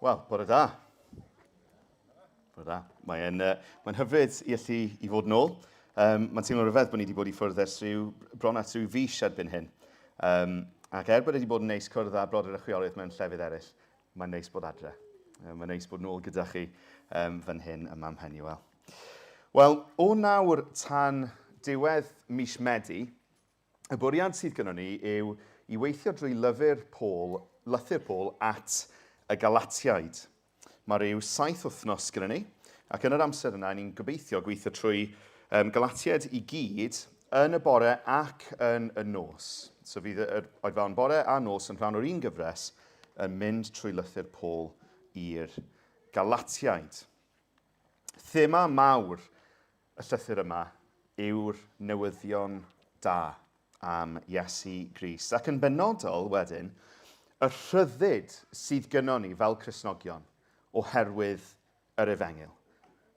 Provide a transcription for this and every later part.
Wel, bore da. Bore da. Mae'n hyfryd i allu i fod nôl. Mae'n teimlo'n rhyfedd bod ni wedi bod i ffwrdd ers bron at rhyw fis erbyn hyn. Ac bod wedi bod yn neis cwrdd â brodyr y chwiorydd mewn llefydd eraill, mae'n neis bod adre. Mae'n neis bod nôl gyda chi fan hyn yma am Heniwel. Wel, o nawr tan diwedd mis Medi, y bwriad sydd gyda ni yw i weithio drwy lythyr Paul at y Galatiaid. Mae rhyw 7 wythnos gyda ni, ac yn yr amser yna, ni'n gobeithio gweithio trwy Galatiaid i gyd yn y bore ac yn y nos. So fydd yr oedfa yn bore a nos yn rhan o'r un gyfres yn mynd trwy lythyr Paul i'r Galatiaid. Thema mawr y llythyr yma yw'r newyddion da am Iesu Grist. Ac yn benodol wedyn, y rhyddid sydd gynnon ni fel Cristnogion oherwydd yr Efengyl.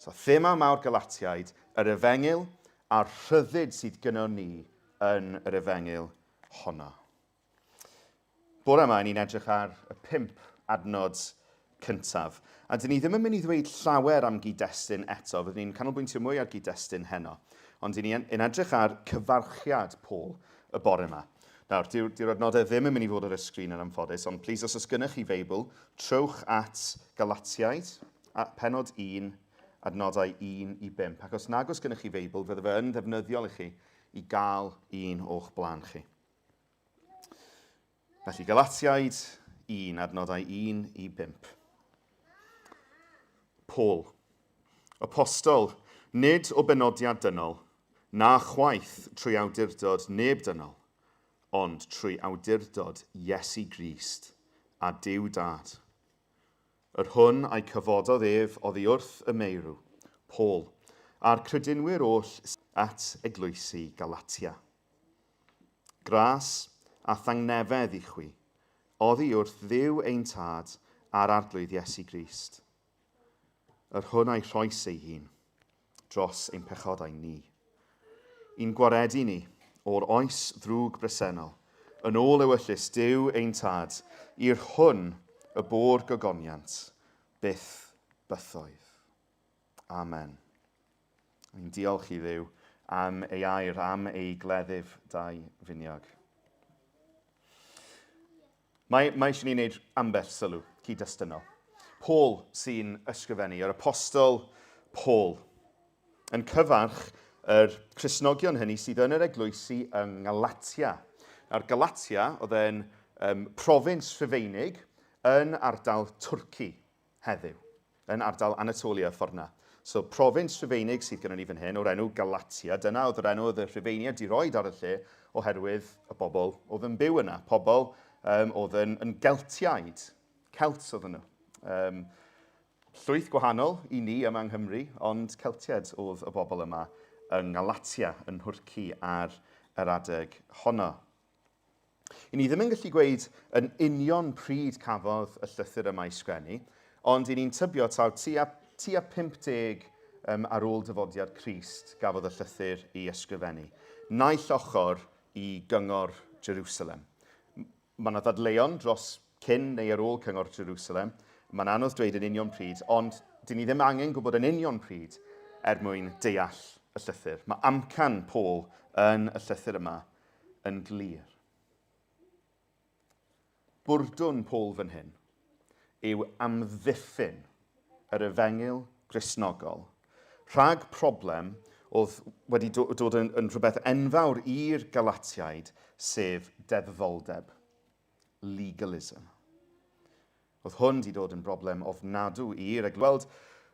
So, thema mawr Galatiaid, yr Efengyl a'r rhyddid sydd gynnon ni yn yr Efengyl honno. Bore yma, ni'n edrych ar y 5 adnod cyntaf. A dyn ni ddim yn mynd i ddweud llawer am gyd-destun eto, fyddwn ni'n canolbwyntio mwy ar gyd-destun heno. Ond dyn ni'n edrych ar cyfarchiad Paul y bore yma. Nawr, dyw'r adnodau ddim yn mynd i fod ar y sgrin yn anffodus, ond plis os gynnych chi Feibl, trowch at Galatiaid, penod 1, adnodau 1 i 5. Ac os nag os gynnych chi Feibl, fydde fe yn ddefnyddiol i chi i gael un o'ch blaen chi. Felly, Galatiaid 1, adnodau 1 i 5. Paul, apostol, nid o benodiad dynol, na chwaith trwy awdurdod neb dynol, ond trwy awdurdod Iesu Grist a Duw Dad. Yr hwn a'i cyfododd ef oddi wrth y meirw, Paul, a'r crydynwyr oll at eglwysi Galatia. Gras a thangnefedd i chwi, oddi wrth Dduw ein Tad a'r arglwydd Iesu Grist. Yr hwn a'i rhoes ei hun, dros ein pechodau ni. I'n gwaredu ni, o'r oes ddrwg bresennol, yn ôl ewyllus Duw ein Tad, i'r hwn y bôr gogoniant, byth bythoedd. Amen. Ni'n diolch i Dduw am ei air, am ei gleddyf dau finiog. Mae eisiau ni wneud ambell sylw, cyd-destynol. Paul sy'n ysgrifennu, yr apostol Paul, yn cyfarch yr Cristnogion hynny sydd yn yr eglwysi yng Galatia. Nawr, Galatia oedd e'n province Rhufeinig yn ardal Twrci heddiw, yn ardal Anatolia ffordd 'na. So, province Rhufeinig sydd gyda ni fan hyn o'r enw Galatia, dyna oedd yr enw oedd y Rhufeinia di roed ar y lle oherwydd y bobl oedd yn byw yna. Pobl oedd yn Geltiaid, Celts oedd nhw. Llwyth gwahanol i ni yma yng Nghymru, ond Celtiaid oedd y bobl yma yng Galatia, yn Nhwrci ar yr adeg honno. I ni ddim yn gallu gweud yn union pryd cafodd y llythyr yma i sgwennu, ond i ni'n tybio taw tua 50 ar ôl dyfodiad Crist gafodd y llythyr i ysgrifennu. Naill ochr i gyngor Jerusalem. Mae yna ddadleuon dros cyn neu ar ôl cyngor Jerusalem. Mae'n anodd dweud yn union pryd, ond dyn ni ddim angen gwybod yn union pryd mwyn deall y llythyr. Mae amcan Paul yn y llythyr yma yn glir. Bwrdwn Paul fan hyn yw amddiffyn yr Efengyl Gristnogol rhag problem oedd wedi dod yn rhywbeth enfawr i'r Galatiaid, sef deddfoldeb, legalism. Oedd hwn wedi dod yn broblem ofnadw i'r eglwys.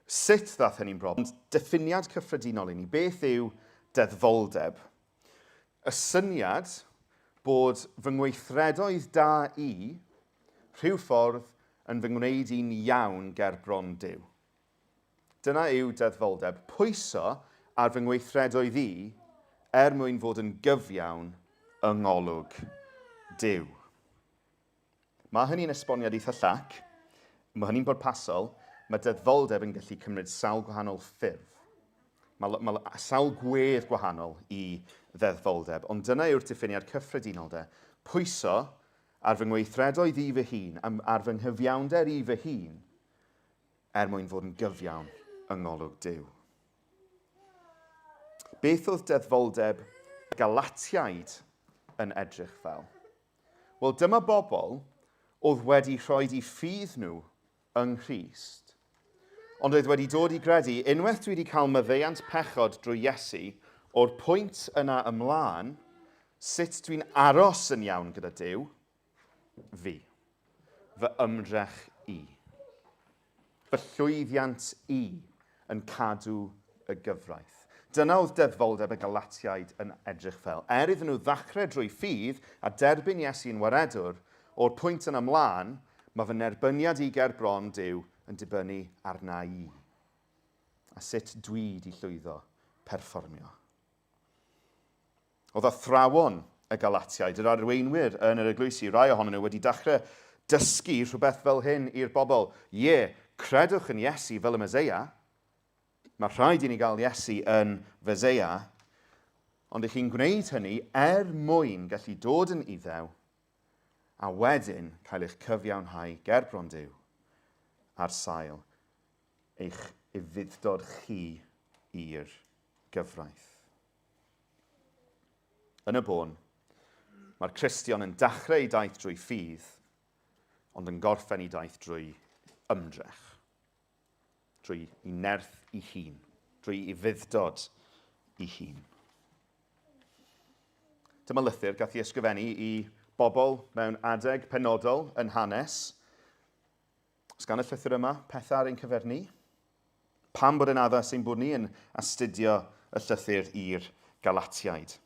Sut ddaeth hynny'n broblem? Diffiniad cyffredinol i ni. Beth yw deddfoldeb? Y syniad bod fy ngweithredoedd da i rhyw ffordd yn fy ngwneud i'n iawn ger bron Duw. Dyna yw deddfoldeb. Pwyso ar fy ngweithredoedd i mwyn fod yn gyfiawn yng ngolwg Duw. Mae hynny'n esboniad eitha llac, mae hynny'n bwrpasol, mae deddfoldeb yn gallu cymryd sawl gwahanol ffyrdd. Mae sawl gwedd gwahanol i ddeddfoldeb, ond dyna yw'r diffiniad cyffredinol de. Pwyso ar fy ngweithredoedd i fy hun, ar fy nghyfiawnder i fy hun, mwyn fod yn gyfiawn yng ngolwg Duw. Beth oedd deddfoldeb Galatiaid yn edrych fel? Wel, dyma bobl oedd wedi rhoi i ffydd nhw yng Nghrist, ond oedd wedi dod i gredu, unwaith dwi wedi cael maddeuant pechod drwy Iesu, o'r pwynt yna ymlaen, sut dwi'n aros yn iawn gyda Duw? Fi. Fy ymdrech i. Fy llwyddiant i yn cadw y gyfraith. Dyna oedd deddfoldeb y Galatiaid yn edrych fel. Iddyn nhw ddechrau drwy ffydd a derbyn Iesu'n waredwr, o'r pwynt yn ymlaen, mae fy nerbyniad i ger bron Duw yn dibynnu arna i. A sut dwi di llwyddo perfformio. Oedd athrawon y Galatiaid, yr arweinwyr yn yr eglwysi, rai ohonyn nhw wedi dechrau dysgu rhywbeth fel hyn i'r bobl. Credwch yn Iesu fel y Meseia. Mae rhaid i ni gael Iesu yn Feseia, ond ych chi'n gwneud hynny mwyn gallu dod yn iddew, a wedyn cael eich cyfiawnhau ger bron Duw ar sail eich ufuddod chi i'r gyfraith. Yn y bôn, mae'r Cristion yn dechrau ei daith drwy ffydd, ond yn gorffen ei daith drwy ymdrech, drwy ei nerth ei hun, drwy ei fuddod ei hun. Dyma lythyr gath ei ysgrifennu i bobl mewn adeg penodol yn hanes. Os gan y llythyr yma, pethau ar ein cyfer ni? Pam bod yn addas ein bod ni yn astudio y llythyr i'r Galatiaid?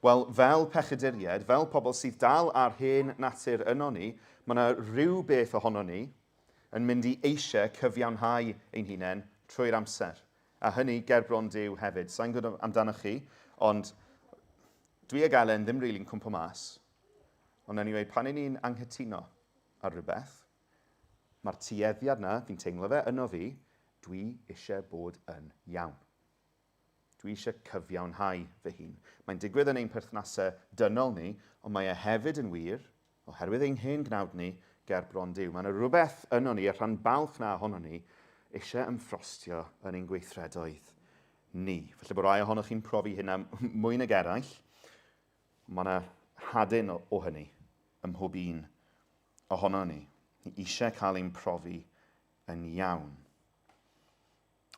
Wel, fel pechaduriaid, fel pobl sydd dal ar hen natur yno ni, mae yna rhyw beth ohono ni yn mynd i eisiau cyfiawnhau ein hunain trwy'r amser. A hynny ger bron Duw hefyd. Sa'n gwybod amdanoch chi, ond dwi ag Elen ddim rili'n cwmpo mas. Ond anyway, pan ni'n anghytuno ar rhywbeth, mae'r tueddiad na, fi'n teimlo fe yno fi, dwi eisiau bod yn iawn. Dwi eisiau cyfiawnhau fy hun. Mae'n digwydd yn ein perthnasau dynol ni, ond mae e hefyd yn wir, oherwydd ein hen gnawd ni, ger bron Duw. Mae'n rhywbeth yno ni, y rhan balch na ohono ni, eisiau ymffrostio yn ein gweithredoedd ni. Felly bod rai ohonoch chi'n profi hynna mwy nag eraill, mae yna hadyn o hynny ym mhob un ohono ni. Ni eisiau cael ein profi yn iawn.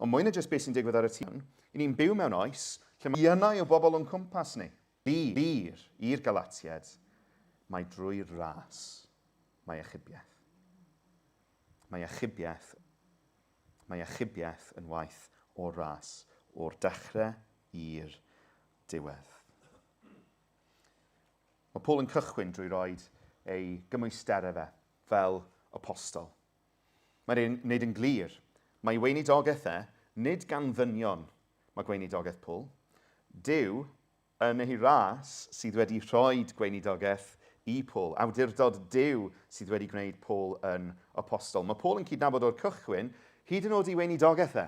Ond mwy na jyst beth sy'n digwydd ar y tîn, i ni'n byw mewn oes lle mae iynau o bobl o'n cwmpas ni. Bir i'r Galatiaid, mae drwy'r ras. Mae achubiaeth. Mae achubiaeth yn waith o'r ras, o'r dechrau i'r diwedd. Mae Paul yn cychwyn drwy roed ei gymwysterau fe fel apostol. Mae'n gwneud yn glir. Mae weinidogaeth nid gan ddynion mae gweinidogaeth Paul. Duw yn ei ras sydd wedi rhoi gweinidogaeth i Paul. Awdurdod Duw sydd wedi gwneud Paul yn apostol. Mae Paul yn cydnabod o'r cychwyn, hyd yn oed i weinidogaeth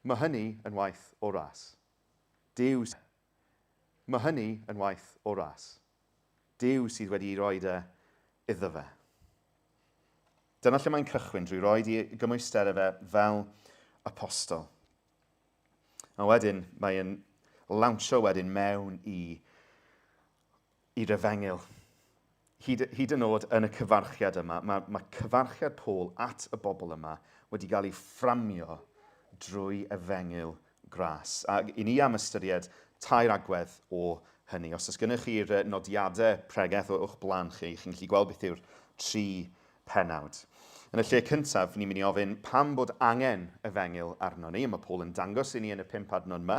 Mae hynny yn waith o ras. Duw. Mae hynny yn waith o ras. Duw sydd wedi rhoi iddo fe. Dyna lle mae'n cychwyn drwy roi gymwysterau fe fel apostol. A wedyn, mae'n lawnsio wedyn mewn i'r efengil. Hyd yn oed yn y cyfarchiad yma, mae cyfarchiad Paul at y bobl yma wedi cael ei fframio drwy efengil gras. A i ni am ystyried tair agwedd o hynny. Os oes gennych chi'r nodiadau pregeth o'ch blaen chi, chi'n gallu gweld beth yw'r 3 pennawd. Yn y lle cyntaf, ni'n mynd i ofyn pam bod angen efengil arno ni. Mae Paul yn dangos i ni yn y 5 adnod yma.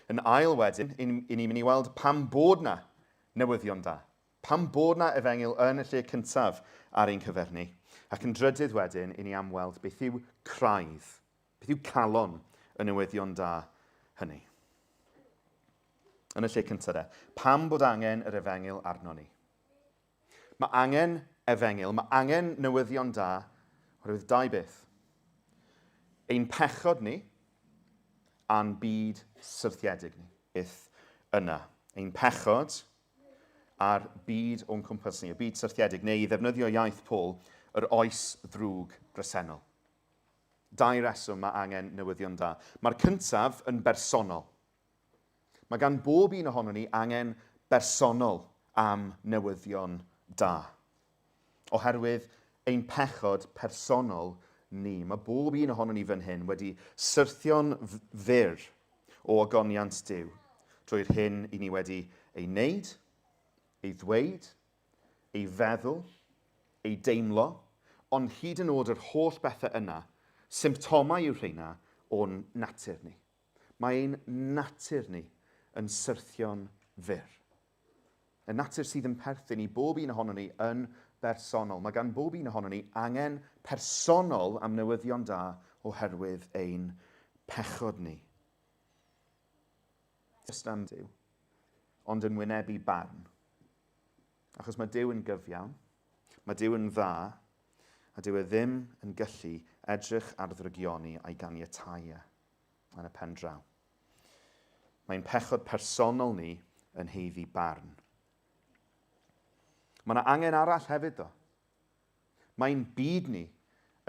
Yn ail wedyn, i ni'n mynd i weld pam bod na newyddion da. Pam bod na efengil yn y lle cyntaf ar ein cyfer ni. Ac yn drydydd wedyn, i ni am weld beth yw craidd, beth yw calon y newyddion da hynny. Yn y lle cyntaf pam bod angen yr efengil arno ni. Mae angen efengil, mae angen newyddion da, oherwydd 2 beth. Ein pechod ni a'n byd syrthiedig ni. Beth yna. Ein pechod a'r byd o'n cwmpas ni, y byd syrthiedig, neu i ddefnyddio iaith Paul, yr oes ddrwg bresennol. Dau reswm mae angen newyddion da. Mae'r cyntaf yn bersonol. Mae gan bob un ohono ni angen bersonol am newyddion da. Oherwydd ein pechod personol ni. Mae bob un ohono ni fan hyn wedi syrthio'n fyr o ogoniant Duw drwy'r hyn i ni wedi ei wneud, ei ddweud, ei feddwl, ei deimlo, ond hyd yn oed yr holl bethau yna, symptomau yw rheina o'n natur ni. Mae ein natur ni yn syrthio'n fyr. Y natur sydd yn perthyn i bob un ohono ni yn bersonol. Mae gan bob un ohono ni angen personol am newyddion da oherwydd ein pechod ni. Jyst am Duw, ond yn wynebu barn. Achos mae Duw yn gyfiawn, mae Duw yn dda, a Duw e ddim yn gallu edrych ar ddrygioni a'i ganiatáu yn y pen draw. Mae'n pechod personol ni yn heiddi barn. Mae yna angen arall hefyd, do. Mae'n byd ni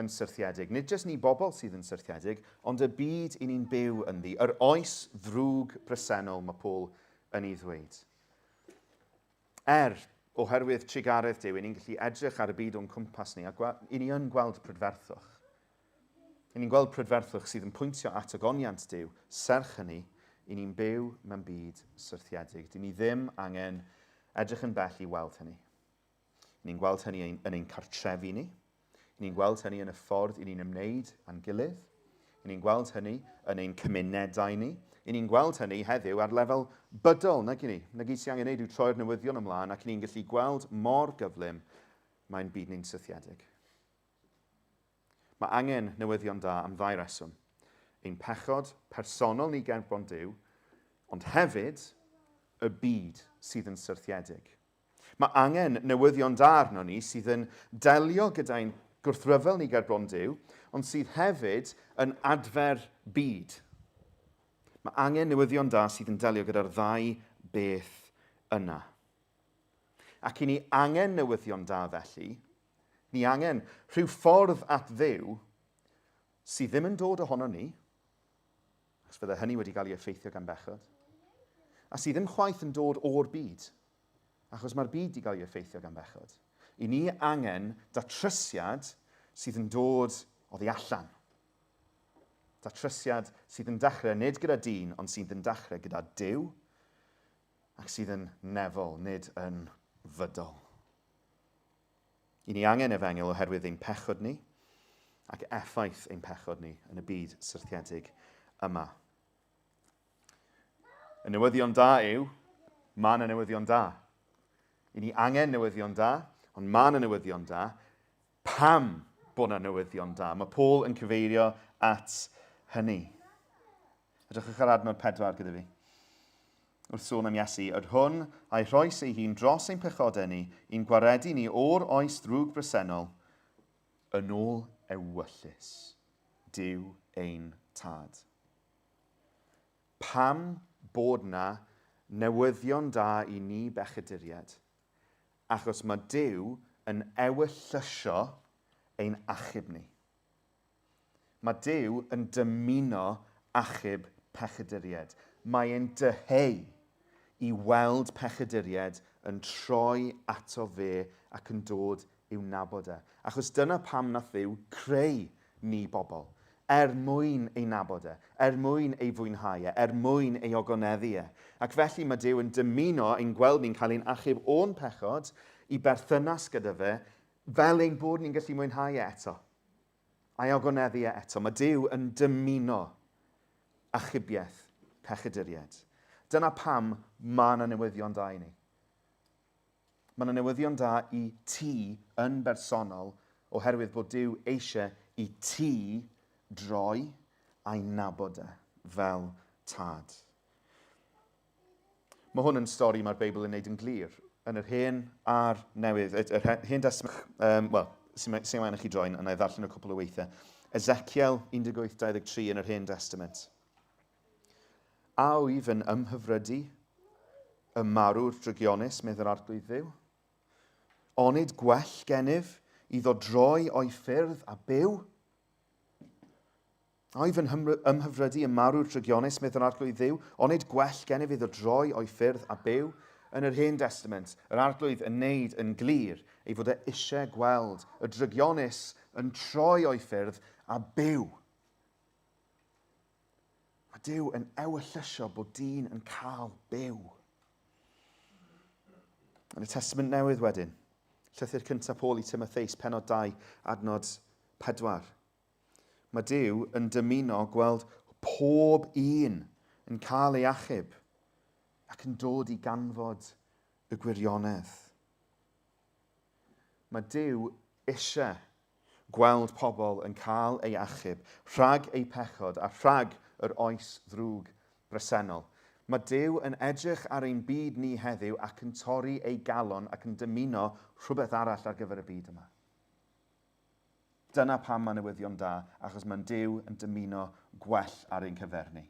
yn syrthiedig. Nid jyst ni bobl sydd yn syrthiedig, ond y byd i ni'n byw ynddi. Yr oes ddrwg bresennol mae Paul yn ei ddweud. Oherwydd trigaredd Duw, i ni'n gallu edrych ar y byd o'n cwmpas ni, a i ni yn gweld prydferthwch. I ni'n gweld prydferthwch sydd yn pwyntio at ogoniant Duw, serch hynny, i ni'n byw mewn byd syrthiedig. Dyn ni ddim angen edrych yn bell i weld hynny. I ni'n gweld hynny yn ein cartrefi ni. I ni'n gweld hynny yn y ffordd i ni'n ymwneud â'n gilydd. I ni'n gweld hynny yn ein cymunedau ni. I ni'n gweld hynny heddiw ar lefel bydol, nag i ni. Nag i sy'n angen neud yw troi'r newyddion ymlaen ac ni'n gallu gweld mor gyflym mae'n byd ni'n syrthiedig. Mae angen newyddion da am ddau reswm. Ein pechod personol ni gerbron Duw, ond hefyd y byd sydd yn syrthiedig. Mae angen newyddion da arno ni sydd yn delio gyda'n gwrthryfel ni gerbron Duw, ond sydd hefyd yn adfer byd. Mae angen newyddion da sydd yn delio gyda'r ddau beth yna. Ac i ni angen newyddion da felly, ni angen rhyw ffordd at Dduw sydd ddim yn dod ohono ni, achos fydde hynny wedi cael ei effeithio gan bechod, a sydd ddim chwaith yn dod o'r byd, achos mae'r byd wedi cael ei effeithio gan bechod. I ni angen datrysiad sydd yn dod oddi allan. Datrysiad sydd yn dechrau nid gyda dyn, ond sydd yn dechrau gyda Duw, ac sydd yn nefol, nid yn fydol. I ni angen efengil oherwydd ein pechod ni, ac effaith ein pechod ni yn y byd syrthiedig yma. Y newyddion da yw, mae yna newyddion da. I ni angen newyddion da, ond mae yna newyddion da. Pam bod yna newyddion da? Mae Paul yn cyfeirio at hynny. Edrychwch ar adnod 4 gyda fi. Wrth sôn am Iesu, yd hwn a'i rhoes ei hun dros ein pechodau ni, i'n gwaredu ni o'r oes drwg bresennol, yn ôl ewyllus, Duw ein tad. Pam bod na newyddion da i ni bechaduriad? Achos mae Duw yn ewyllysio ein achub ni. Mae Duw yn dymuno achub pechaduriad. Mae e'n dyheu i weld pechaduriad yn troi ato fe ac yn dod i'w nabod e. Achos dyna pam nath Dduw creu ni bobl. Mwyn ei nabod e, mwyn ei fwynhau e, mwyn ei ogoneddu e. Ac felly mae Duw yn dymuno ein gweld ni'n cael ein achub o'n pechod i berthynas gyda fe, fel ein bod ni'n gallu mwynhau e eto. A'i ogoneddu e eto. Mae Duw yn dymuno achubiaeth pechaduriad. Dyna pam mae yna newyddion da i ni. Mae yna newyddion da i ti yn bersonol oherwydd bod Duw eisiau i ti droi a'i nabod e fel tad. Mae hwn yn stori mae'r Beibl yn neud yn glir. Yn yr hen a'r newydd, yr hen testament, sy'n maen i chi droen, yna i ddarllen y cwpl o weithiau. Ezekiel 18:23 yn yr Hen Testament. A wyf yn ymhyfrydu y marw'r drygionus, medda'r arglwydd Dduw. Onid gwell gennyf iddo droi o'i ffyrdd a byw? Oedd yn ymhyfrydu yn marw'r drygionus mydd yr arglwydd ddiw, ond nid gwell gennyf iddo droi o'i ffyrdd a byw. Yn yr Hen Testament, yr arglwydd yn neud yn glir ei fod e eisiau gweld y drygionus yn troi o'i ffyrdd a byw. Mae Duw yn ewyllysio bod dyn yn cael byw. Yn y Testament Newydd wedyn, llythyr cyntaf Paul i Timotheus, pennod 2, adnod 4. Mae Duw yn dymuno gweld pob un yn cael ei achub ac yn dod i ganfod y gwirionedd. Mae Duw eisiau gweld pobl yn cael ei achub rhag eu pechod a rhag yr oes ddrwg bresennol. Mae Duw yn edrych ar ein byd ni heddiw ac yn torri ei galon ac yn dymuno rhywbeth arall ar gyfer y byd yma. Dyna pam mae newyddion da, achos mae Duw yn dymuno gwell ar ein cyferni.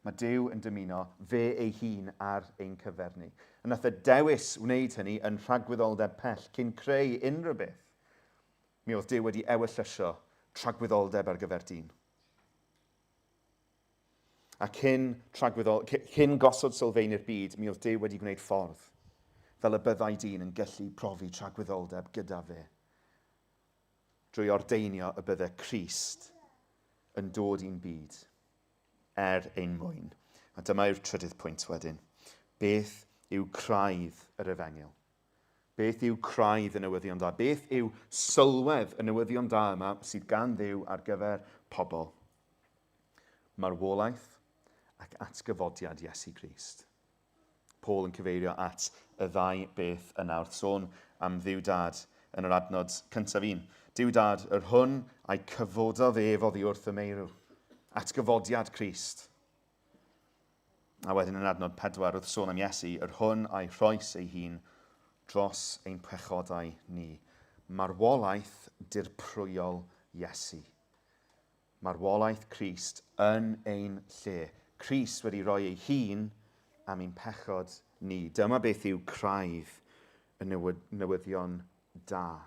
Mae Duw yn dymuno fe ei hun ar ein cyferni. A nath y dewis wneud hynny yn rhagwyddoldeb pell cyn creu unrhyw beth. Mi oedd Duw wedi ewyllysio tragwyddoldeb ar gyfer dyn. A cyn gosod sylfaen i'r byd, mi oedd Duw wedi gwneud ffordd, fel y byddai dyn yn gallu profi tragwyddoldeb gyda fe. Drwy ordeinio y byddai Crist yn dod i'n byd ein mwyn. A dyma yw'r trydydd pwynt wedyn. Beth yw craidd yr Efengyl? Beth yw craidd y newyddion da? Beth yw sylwedd y newyddion da yma sydd gan Dduw ar gyfer pobl? Marwolaeth ac atgyfodiad Iesu Grist. Paul yn cyfeirio at y ddau beth yna wrth sôn am Dduw Dad yn yr adnod cyntaf un. Dduw Dad, yr hwn a'i cyfododd ef oddi wrth y meirw. Atgyfodiad Crist. A wedyn yn adnod 4 wrth sôn am Iesu, yr hwn a'i rhoes ei hun dros ein pechodau ni. Marwolaeth dirprwyol Iesu. Marwolaeth Crist yn ein lle. Crist wedi rhoi ei hun am ein pechod ni. Dyma beth yw craidd y newyddion da.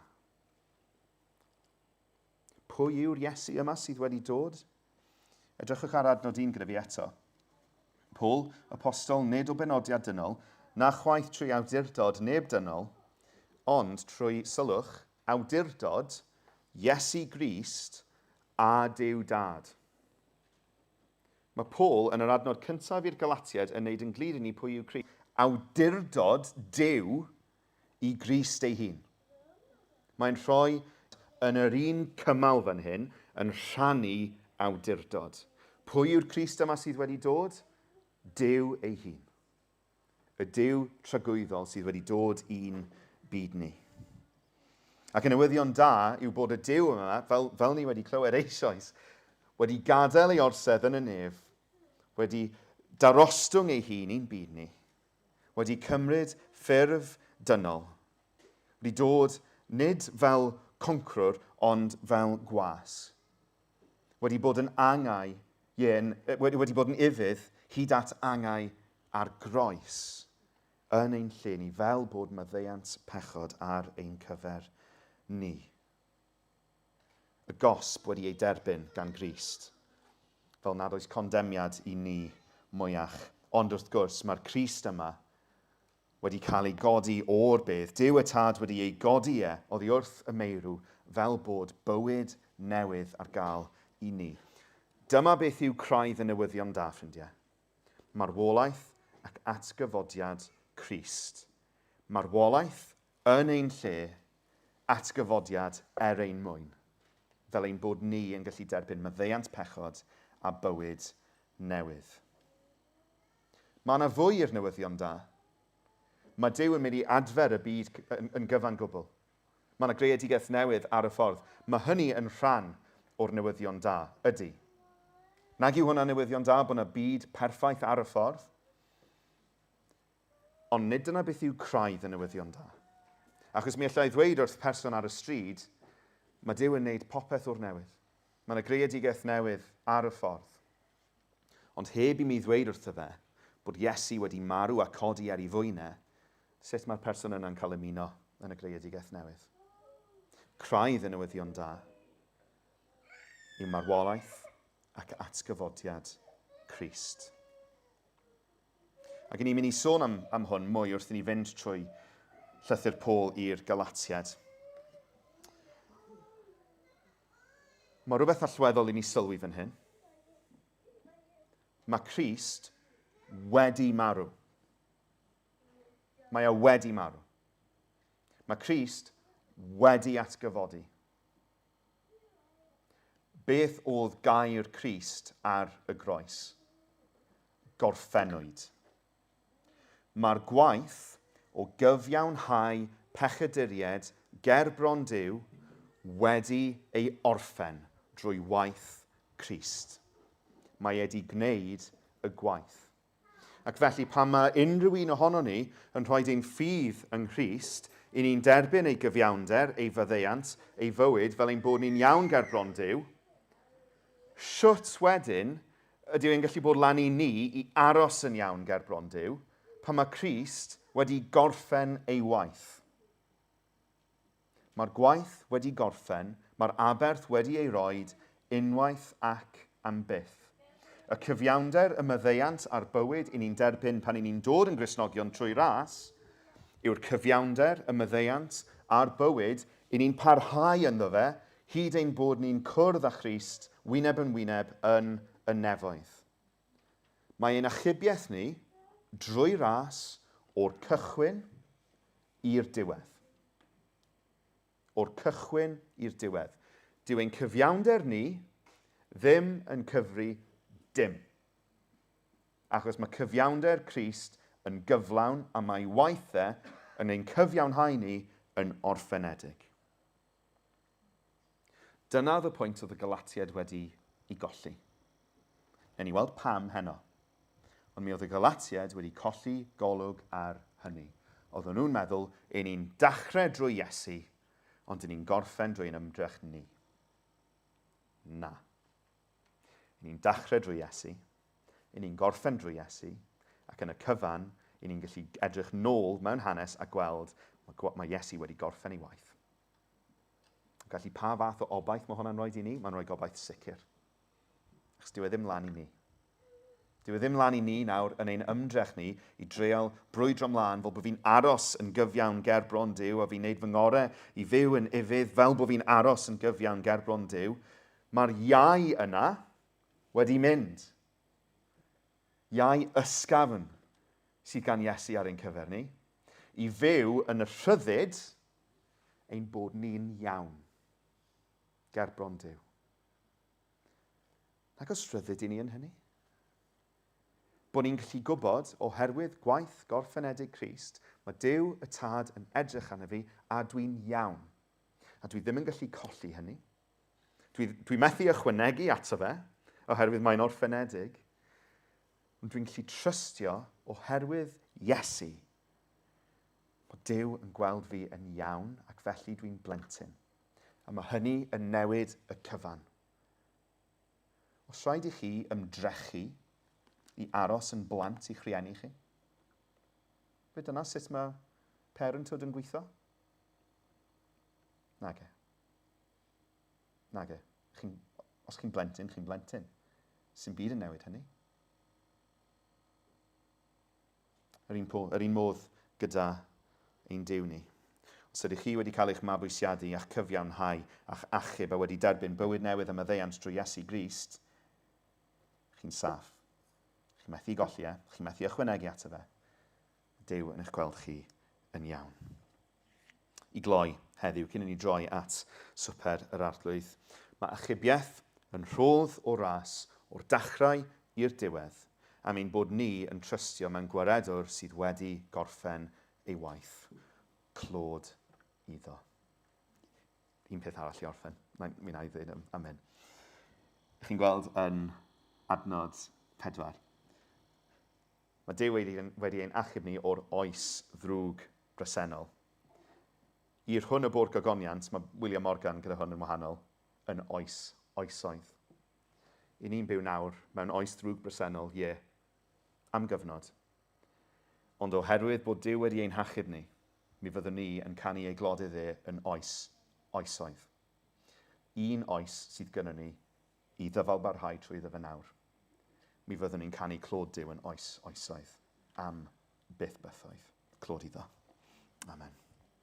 Pwy yw'r Iesu yma sydd wedi dod? Edrychwch ar adnod 1 gyda fi eto. Paul, apostol, nid o benodiad dynol, na chwaith trwy awdurdod neb dynol, ond trwy sylwch, awdurdod Iesu Grist a Duw Dad. Mae Paul yn yr adnod cyntaf i'r Galatiaid yn neud yn glir i ni pwy yw Crist. Awdurdod Duw i Grist ei hun. Mae'n rhoi yn yr un cymal fan hyn yn rhannu awdurdod. Pwy yw'r Crist yma sydd wedi dod? Duw ei hun. Y Duw tragwyddol sydd wedi dod i'n byd ni. Ac yn newyddion da yw bod y Duw yma, fel ni wedi clywed eisoes, wedi gadael ei orsedd yn y nef, wedi darostwng ei hun i'n byd ni, wedi cymryd ffurf dynol, wedi dod nid fel concrwr, ond fel gwas. Wedi bod yn angau, wedi bod yn ifydd hyd at angau ar groes yn ein lle ni, fel bod maddeuant pechod ar ein cyfer ni. Y gosb wedi ei derbyn gan Grist, fel nad oes condemniad i ni mwyach. Ond wrth gwrs, mae'r Crist yma wedi cael ei godi o'r bedd. Duw y Tad wedi ei godi oddi wrth y meirw fel bod bywyd newydd ar gael i ni. Dyma beth yw craidd y newyddion da, ffrindiau. Marwolaeth ac atgyfodiad Crist. Marwolaeth yn ein lle, atgyfodiad ein mwyn. Fel ein bod ni yn gallu derbyn maddeuant pechod a bywyd newydd. Mae yna fwy i'r newyddion da. Mae Duw yn mynd i adfer y byd yn gyfan gwbl. Mae yna greadigaeth newydd ar y ffordd. Mae hynny yn rhan o'r newyddion da, ydy. Nag yw hwnna newyddion da bod yna byd perffaith ar y ffordd? Ond nid dyna beth yw craidd y newyddion da. Achos mi allai ddweud wrth person ar y stryd, mae Duw yn gwneud popeth o'r newydd. Mae yna greadigaeth newydd ar y ffordd. Ond heb i mi ddweud wrtho fe bod Iesu wedi marw a codi ar ei fwynau, sut mae'r person yna'n cael ymuno yn y greadigaeth newydd? Craidd y newyddion da yw marwolaeth ac atgyfodiad Crist. Ac ni'n mynd i sôn am hwn mwy wrth i ni fynd trwy llythyr Paul i'r Galatiaid. Mae rhywbeth allweddol i ni sylwi fan hyn. Mae Crist wedi marw. Mae e wedi marw. Mae Crist wedi atgyfodi. Beth oedd gair Crist ar y groes? Gorffennwyd. Mae'r gwaith o gyfiawnhau pechaduriaid ger bron Duw wedi ei orffen drwy waith Crist. Mae wedi gwneud y gwaith. Ac felly pan mae unrhyw un ohono ni yn rhoi ein ffydd yng Nghrist, i ni'n derbyn ei gyfiawnder, ei faddeuant, ei fywyd fel ein bod ni'n iawn ger bron Duw, siwt wedyn ydyw e'n gallu bod lan i ni i aros yn iawn ger bron Duw pan mae Crist wedi gorffen ei waith. Mae'r gwaith wedi gorffen, mae'r aberth wedi ei roed unwaith ac am byth. Y cyfiawnder, y maddeuant a'r bywyd i ni'n derbyn pan i ni'n dod yn Gristnogion trwy ras, yw'r cyfiawnder, y maddeuant a'r bywyd i ni'n parhau ynddo fe hyd ein bod ni'n cwrdd â Christ wyneb yn y nefoedd. Mae ein achubiaeth ni drwy ras o'r cychwyn i'r diwedd. O'r cychwyn i'r diwedd. Dyw ein cyfiawnder ni ddim yn cyfri dim. Achos mae cyfiawnder Crist yn gyflawn a mae waithau yn ein cyfiawnhau ni yn orffenedig. Dyna oedd y pwynt oedd y Galatiaid wedi ei golli. Yn ei weld pam heno. Ond mi oedd y Galatiaid wedi colli golwg ar hynny. Oedden nhw'n meddwl, ein ni'n dachrau drwy Iesu, ond yn ni'n gorffen drwy'n ymdrech ni. Na. Ein ni'n dachrau drwy Iesu, ein ni'n gorffen drwy Iesu, ac yn y cyfan, ein ni'n gallu edrych nôl mewn hanes a gweld mae Iesu wedi gorffen ei waith. Felly pa fath o obaith mae hwnna'n rhoi i ni? Mae'n rhoi gobaith sicr. Achos dyw e ddim lan i ni. Dyw e ddim lan i ni nawr yn ein ymdrech ni i dreol brwydro mlaen fel bod fi'n aros yn gyfiawn ger bron Duw a fi'n neud fy ngorau i fyw yn ifydd fel bod fi'n aros yn gyfiawn ger bron Duw. Mae'r iau yna wedi mynd. Iau ysgafn sydd gan Iesu ar ein cyfer ni. I fyw yn y rhyddid ein bod ni'n iawn ger bron Duw. Ac os rhyddid i ni yn hynny? Bod ni'n gallu gwybod oherwydd gwaith gorffenedig Crist, mae Duw y Tad yn edrych arno fi a dwi'n iawn. A dwi ddim yn gallu colli hynny. Dwi methu ychwanegu ato fe oherwydd mae'n orffenedig. Ond dwi'n gallu trystio oherwydd Iesu. Mae Duw yn gweld fi yn iawn ac felly dwi'n blentyn. A mae hynny yn newid y cyfan. Os rhaid i chi ymdrechu i aros yn blant i'ch rhieni chi? Be dyna sut mae parenthood yn gweithio? Nage. Nage. Os chi'n blentyn, chi'n blentyn. Sy'n byd yn newid hynny. Yr un modd gyda ein Duw ni. Os ydych chi wedi cael eich mabwysiadu a'ch cyfiawnhau a'ch achub a wedi derbyn bywyd newydd a maddeuant drwy Iesu Grist, chi'n saff. Chi'n methu golli chi'n methu ychwanegu ato fe. Duw yn eich gweld chi yn iawn. I gloi heddiw, cyn i ni droi at swper yr arglwydd, mae achubiaeth yn rhodd o ras o'r dachrau i'r diwedd, am ein bod ni yn trystio mewn gwaredwr sydd wedi gorffen ei waith. Clod iddo. Un peth arall i orffen. Mi na i ddweud amen. Chi'n gweld yn adnod 4. Mae Duw wedi ein achub ni o'r oes ddrwg bresennol. I'r hwn y bwr gogoniant, mae William Morgan gyda hwn yn wahanol, yn oesoedd. I ni'n byw nawr mewn oes ddrwg bresennol, am gyfnod. Ond oherwydd bod Duw wedi ein hachub ni, mi fyddwn ni yn canu ei glodydd yn oesoedd. Un oes sydd gyda ni i ddyfal barhau trwy ddo fy nawr. Mi fyddwn ni'n canu clod Duw yn oes oesoedd am byth bythoedd. Clod iddo. Amen.